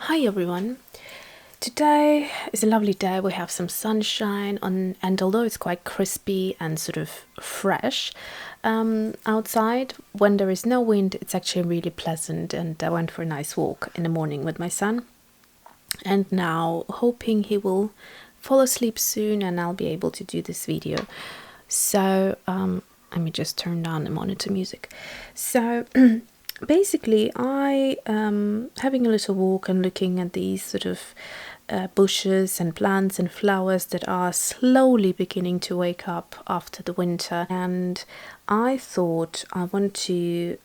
Hi everyone. Today is a lovely day. We have some sunshine on, and although it's quite crispy and sort of fresh outside, when there is no wind, it's actually really pleasant. And I went for a nice walk in the morning with my son, and now hoping he will fall asleep soon and I'll be able to do this video. So let me just turn down the monitor music. So basically I having a little walk and looking at these sort of bushes and plants and flowers that are slowly beginning to wake up after the winter, and I thought I want to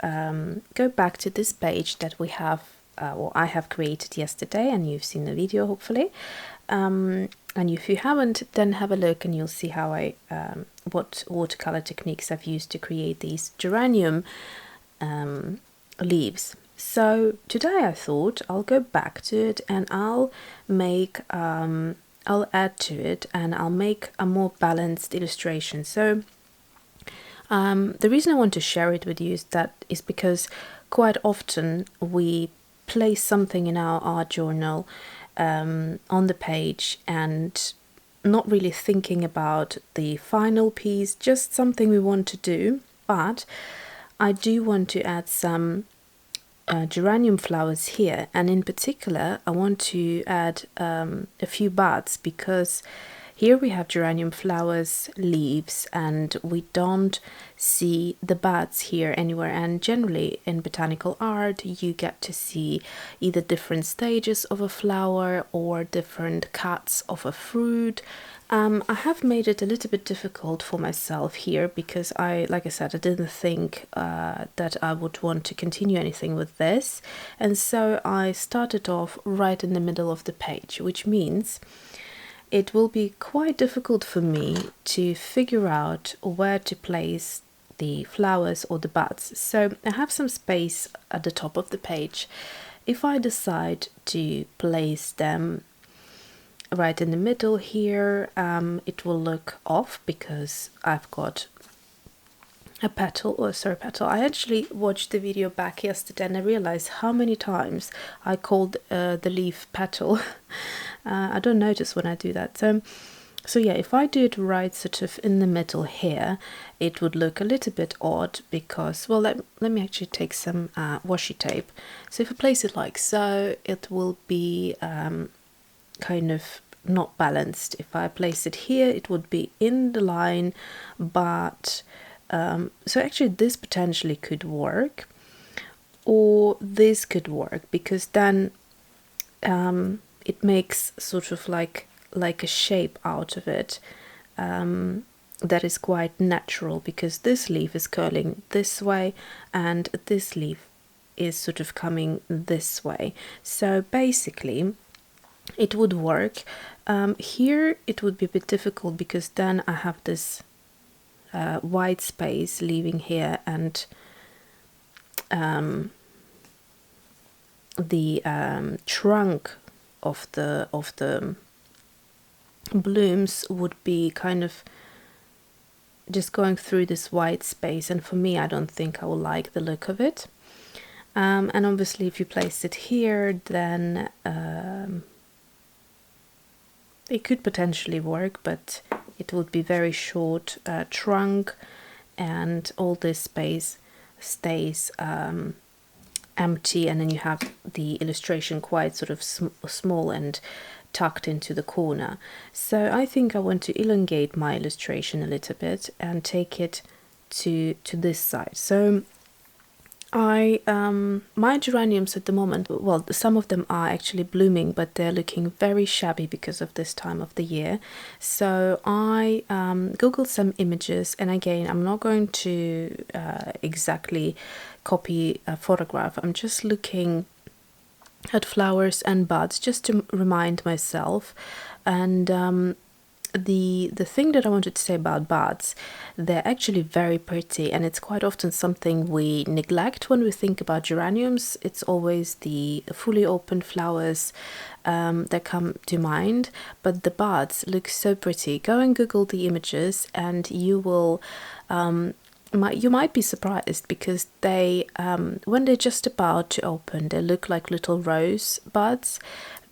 go back to this page that we have or I have created yesterday, and you've seen the video hopefully, and if you haven't, then have a look and you'll see how I what watercolor techniques I've used to create these geranium leaves. So today I thought I'll go back to it and I'll make I'll add to it and I'll make a more balanced illustration. So the reason I want to share it with you is because quite often we place something in our art journal on the page and not really thinking about the final piece, just something we want to do. But I do want to add some geranium flowers here, and in particular I want to add a few buds, because here we have geranium flowers, leaves, and we don't see the buds here anywhere. And generally in botanical art you get to see either different stages of a flower or different cuts of a fruit. I have made it a little bit difficult for myself here because like I said, I didn't think that I would want to continue anything with this, and so I started off right in the middle of the page, which means it will be quite difficult for me to figure out where to place the flowers or the buds. So I have some space at the top of the page. If I decide to place them right in the middle here, it will look off because I've got a petal, or sorry, petal. I actually watched the video back yesterday and I realized how many times I called the leaf petal. I don't notice when I do that. So yeah, if I do it right sort of in the middle here, it would look a little bit odd because, well, let me actually take some washi tape. So if I place it like so, it will be kind of not balanced. If I place it here, it would be in the line, but so actually this potentially could work, or this could work, because then it makes sort of like a shape out of it that is quite natural, because this leaf is curling this way and this leaf is sort of coming this way. So basically it would work. Here it would be a bit difficult because then I have this white space leaving here, and the trunk of the blooms would be kind of just going through this white space, and for me I don't think I will like the look of it. And obviously if you place it here, then it could potentially work, but it would be very short trunk, and all this space stays empty, and then you have the illustration quite sort of small and tucked into the corner. So I think I want to elongate my illustration a little bit and take it to this side. So my geraniums at the moment, well, some of them are actually blooming, but they're looking very shabby because of this time of the year. So I googled some images, and again, I'm not going to exactly copy a photograph. I'm just looking at flowers and buds just to remind myself. And the thing that I wanted to say about buds, they're actually very pretty, and it's quite often something we neglect when we think about geraniums. It's always the fully open flowers that come to mind, but the buds look so pretty. Go and Google the images and you will you might be surprised because they, when they're just about to open, they look like little rose buds,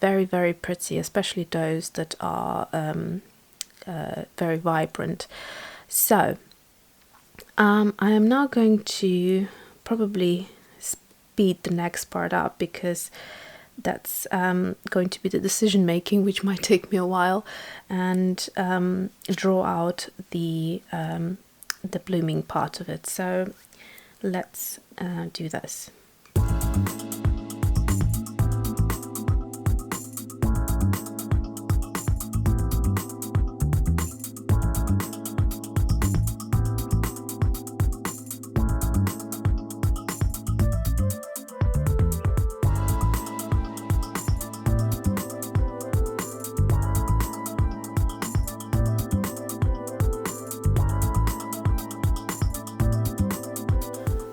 very, very pretty, especially those that are very vibrant. So I am now going to probably speed the next part up because that's going to be the decision making, which might take me a while, and draw out the blooming part of it. So let's do this.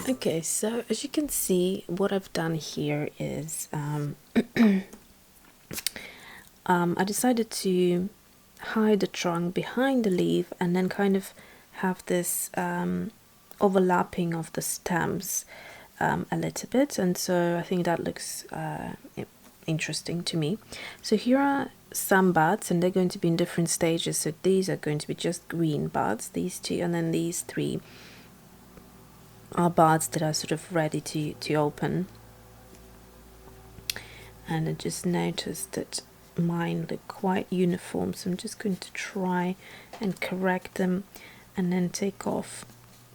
Okay, so as you can see, what I've done here is I decided to hide the trunk behind the leaf and then kind of have this overlapping of the stems a little bit, and so I think that looks interesting to me. So here are some buds, and they're going to be in different stages. So these are going to be just green buds, these two, and then these three are buds that are sort of ready to open. And I just noticed that mine look quite uniform, so I'm just going to try and correct them and then take off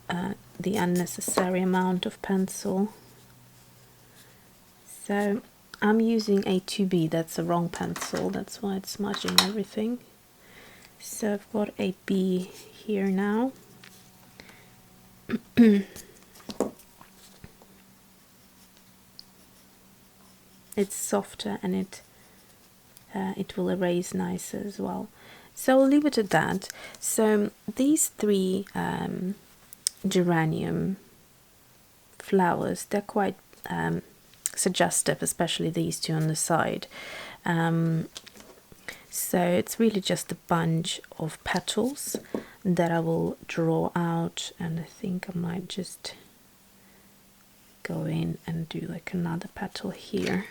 the unnecessary amount of pencil. So I'm using a 2B, that's a wrong pencil, that's why it's smudging everything. So I've got a B here now. It's softer and it will erase nicer as well. So I'll leave it at that. So these three geranium flowers, they're quite suggestive, especially these two on the side. So it's really just a bunch of petals that I will draw out, and I think I might just go in and do like another petal here.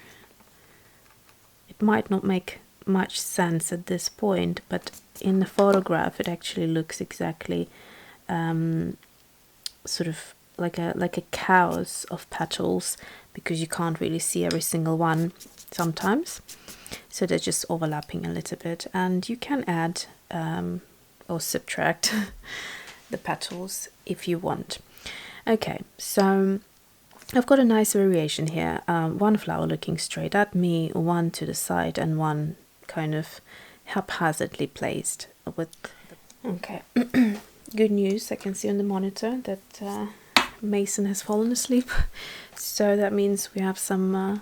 It might not make much sense at this point, but in the photograph it actually looks exactly sort of like a chaos of petals, because you can't really see every single one sometimes, so they're just overlapping a little bit, and you can add or subtract the petals if you want. Okay, so I've got a nice variation here. One flower looking straight at me, one to the side, and one kind of haphazardly placed with okay. Good news, I can see on the monitor that Mason has fallen asleep, so that means we have some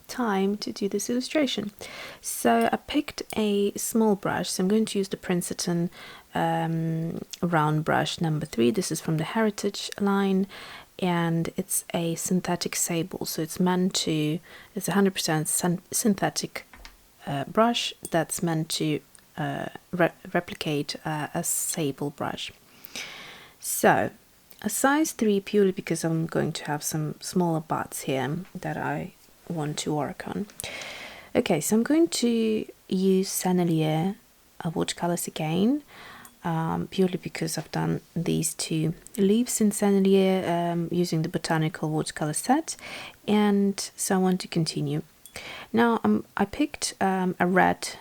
time to do this illustration. So I picked a small brush, so I'm going to use the Princeton round brush number 3. This is from the Heritage line, and it's a synthetic sable, so it's meant to, it's 100% synthetic brush that's meant to replicate a sable brush. So a size 3 purely because I'm going to have some smaller buds here that I want to work on. Okay, so I'm going to use Sennelier watercolors again, purely because I've done these two leaves in Sennelier using the Botanical Watercolour set, and so I want to continue. Now I picked a red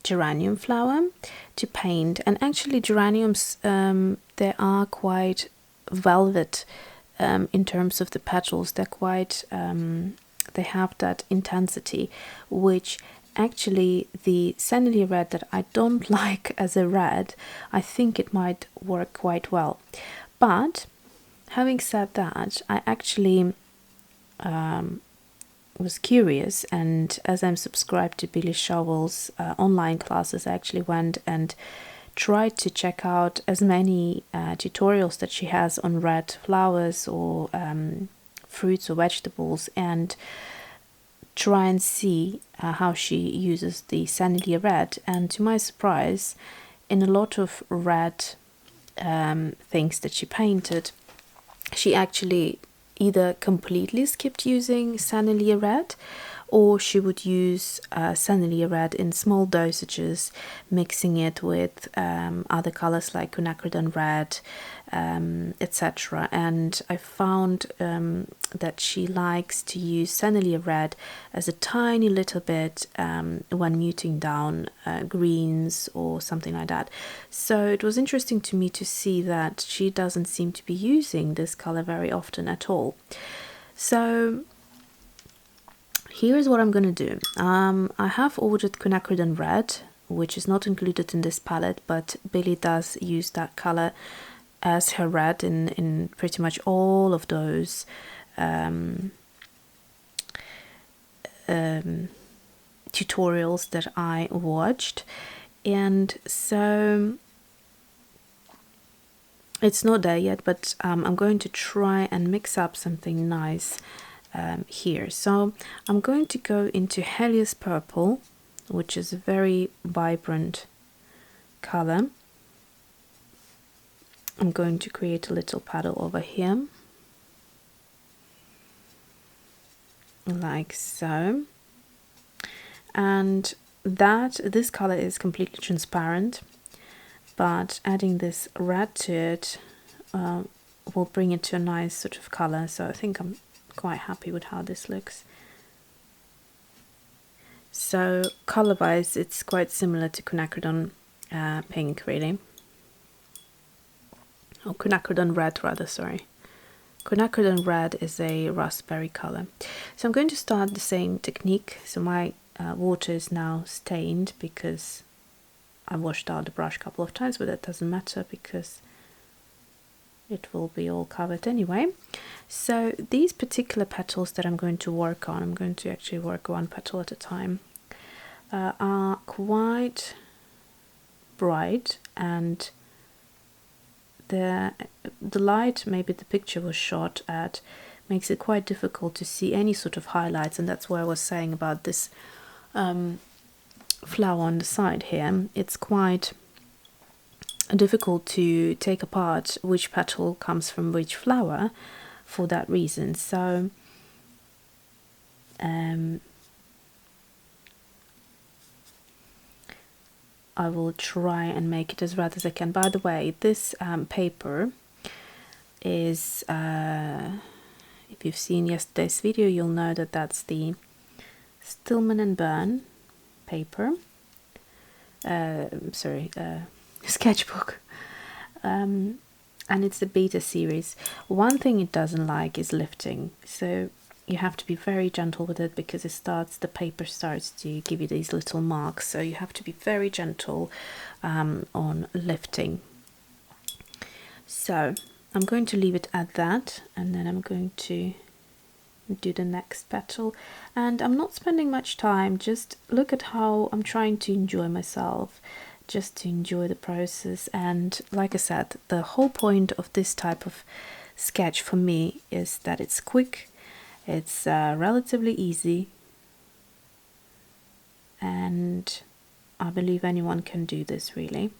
geranium flower to paint, and actually geraniums, they are quite velvet in terms of the petals. They're quite they have that intensity, which actually the Sennelier red that I don't like as a red, I think it might work quite well. But having said that, I actually was curious, and as I'm subscribed to Billy Shovel's online classes, I actually went and tried to check out as many tutorials that she has on red flowers or fruits or vegetables, and try and see how she uses the Sanlia red, and to my surprise, in a lot of red things that she painted, she actually either completely skipped using Sanlia red, or she would use Sanlia red in small dosages, mixing it with other colors like quinacridone red, etc. And I found that she likes to use Sanlia red as a tiny little bit when muting down greens or something like that. So it was interesting to me to see that she doesn't seem to be using this color very often at all. So here's what I'm going to do. I have ordered quinacridone red, which is not included in this palette, but Billy does use that color as her red in pretty much all of those tutorials that I watched. And so it's not there yet, but I'm going to try and mix up something nice here. So I'm going to go into Helios Purple, which is a very vibrant color. I'm going to create a little paddle over here, like so. And this color is completely transparent, but adding this red to it will bring it to a nice sort of color. So I think I'm quite happy with how this looks. So color wise, it's quite similar to quinacridone pink, really. Oh, quinacridone red rather, sorry. Quinacridone red is a raspberry color. So I'm going to start the same technique. So my water is now stained because I washed out the brush a couple of times, but that doesn't matter because it will be all covered anyway. So these particular petals that I'm going to work on, I'm going to actually work one petal at a time, are quite bright, and the light maybe the picture was shot at makes it quite difficult to see any sort of highlights, and that's what I was saying about this flower on the side here. It's quite difficult to take apart which petal comes from which flower for that reason. So I will try and make it as red as I can. By the way, this paper is, if you've seen yesterday's video, you'll know that that's the Stillman and Burn paper. Sketchbook. And it's the beta series. One thing it doesn't like is lifting. So you have to be very gentle with it because the paper starts to give you these little marks, so you have to be very gentle on lifting. So I'm going to leave it at that, and then I'm going to do the next petal, and I'm not spending much time. Just look at how I'm trying to enjoy myself, just to enjoy the process. And like I said, the whole point of this type of sketch for me is that it's quick, it's relatively easy, and I believe anyone can do this really.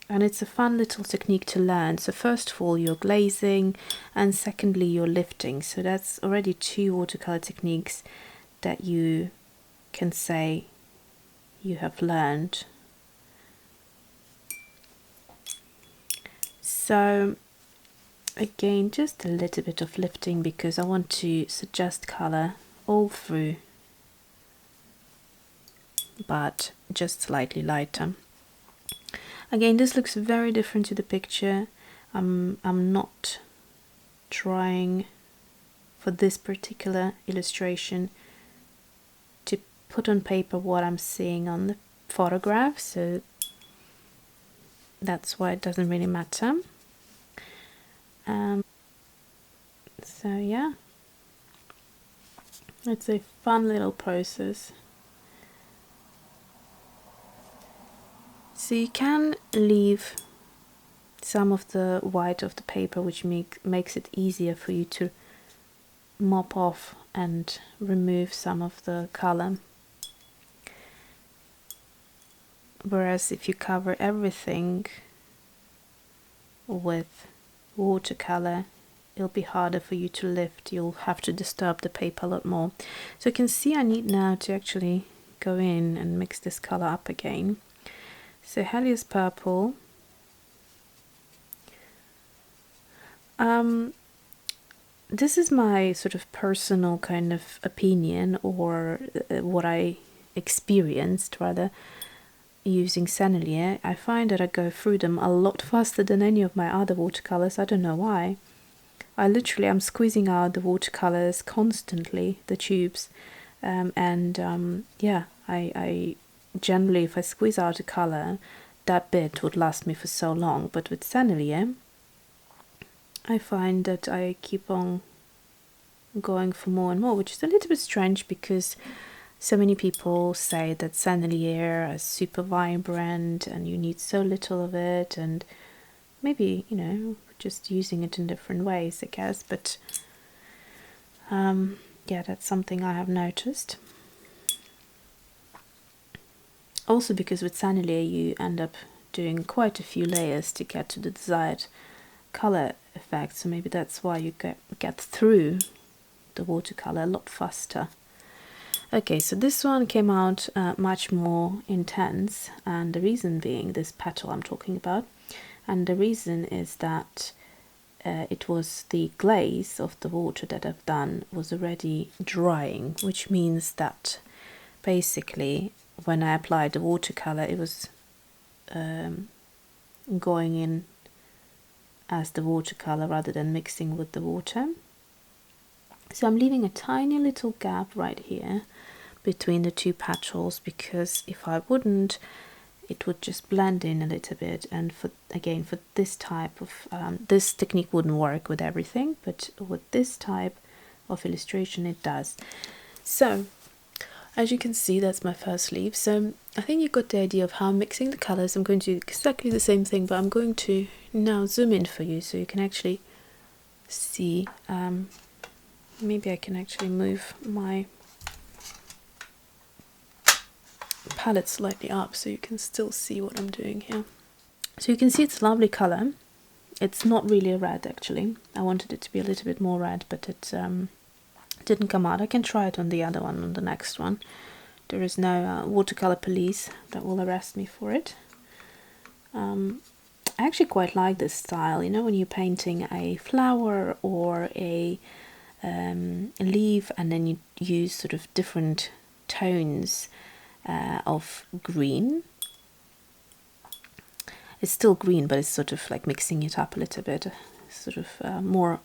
And it's a fun little technique to learn. So first of all, you're glazing, and secondly, you're lifting. So that's already 2 watercolor techniques that you can say you have learned. So again, just a little bit of lifting because I want to suggest color all through, but just slightly lighter. Again, this looks very different to the picture. I'm not trying for this particular illustration to put on paper what I'm seeing on the photograph, so that's why it doesn't really matter. So yeah, it's a fun little process. So you can leave some of the white of the paper, which makes it easier for you to mop off and remove some of the color. Whereas if you cover everything with watercolor, it'll be harder for you to lift. You'll have to disturb the paper a lot more. So you can see I need now to actually go in and mix this color up again. So Helios Purple. This is my sort of personal kind of opinion, or what I experienced rather, using Sennelier. I find that I go through them a lot faster than any of my other watercolors. I don't know why. I'm squeezing out the watercolors constantly, the tubes, yeah, I generally, if I squeeze out a color, that bit would last me for so long. But with Sennelier, I find that I keep on going for more and more, which is a little bit strange because so many people say that Sennelier is super vibrant and you need so little of it, and maybe, you know, just using it in different ways, I guess. But yeah, that's something I have noticed. Also because with Sennelier you end up doing quite a few layers to get to the desired color effect, so maybe that's why you get through the watercolor a lot faster. Okay, so this one came out much more intense, and the reason being this petal I'm talking about, and the reason is that it was the glaze of the water that I've done was already drying, which means that basically when I applied the watercolor it was going in as the watercolor rather than mixing with the water. So I'm leaving a tiny little gap right here between the two petals, because if I wouldn't, it would just blend in a little bit. And for this type of this technique wouldn't work with everything, but with this type of illustration it does. So as you can see, that's my first leaf. So I think you got the idea of how I'm mixing the colors. I'm going to do exactly the same thing, but I'm going to now zoom in for you so you can actually see. Maybe I can actually move my palette slightly up so you can still see what I'm doing here. So you can see it's a lovely color. It's not really a red actually. I wanted it to be a little bit more red, but it didn't come out. I can try it on the other one, on the next one. There is no watercolor police that will arrest me for it. I actually quite like this style, you know, when you're painting a flower or a leaf, and then you use sort of different tones of green. It's still green, but it's sort of like mixing it up a little bit, sort of more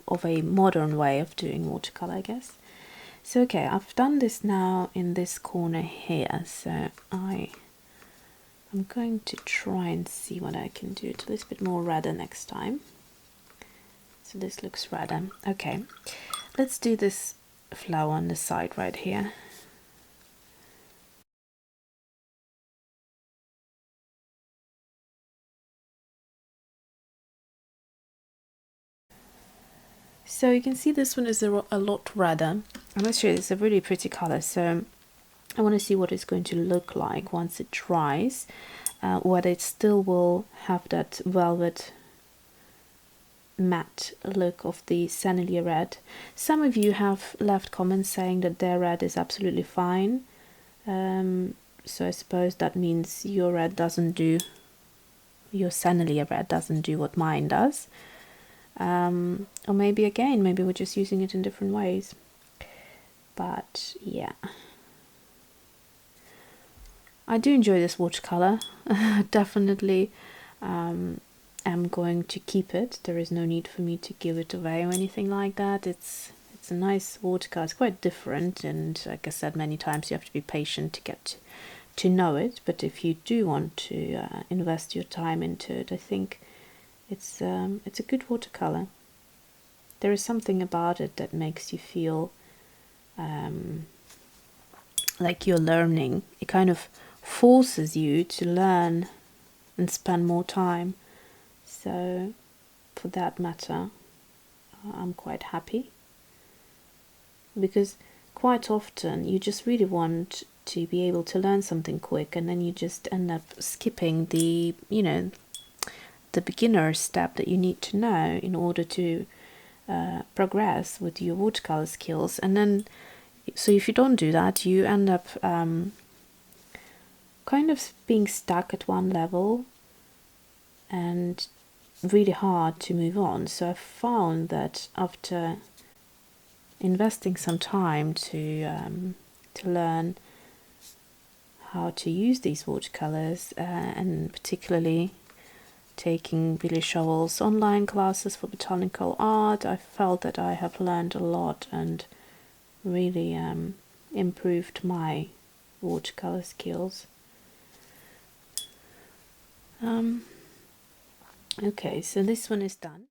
of a modern way of doing watercolor, I guess. So okay, I've done this now in this corner here, so I'm going to try and see what I can do it a little bit more redder next time. So this looks redder. Okay, let's do this flower on the side right here. So you can see this one is a lot redder. I'm not sure, it's a really pretty color, so I want to see what it's going to look like once it dries, whether it still will have that velvet matte look of the Sennelier red. Some of you have left comments saying that their red is absolutely fine, so I suppose that means your red doesn't do, your Sennelier red doesn't do what mine does. Or maybe again, maybe we're just using it in different ways. But yeah, I do enjoy this watercolor. Definitely am going to keep it. There is no need for me to give it away or anything like that. It's a nice watercolor. It's quite different, and like I said many times, you have to be patient to get to know it. But if you do want to invest your time into it, I think it's a good watercolor. There is something about it that makes you feel like you're learning. It kind of forces you to learn and spend more time. So for that matter, I'm quite happy. because quite often you just really want to be able to learn something quick, and then you just end up skipping the, you know, the beginner step that you need to know in order to progress with your watercolor skills. And then, so if you don't do that, you end up kind of being stuck at one level and really hard to move on. So I found that after investing some time to learn how to use these watercolors, and particularly taking Billy Shovel's online classes for botanical art, I felt that I have learned a lot and really improved my watercolor skills. Okay, so this one is done.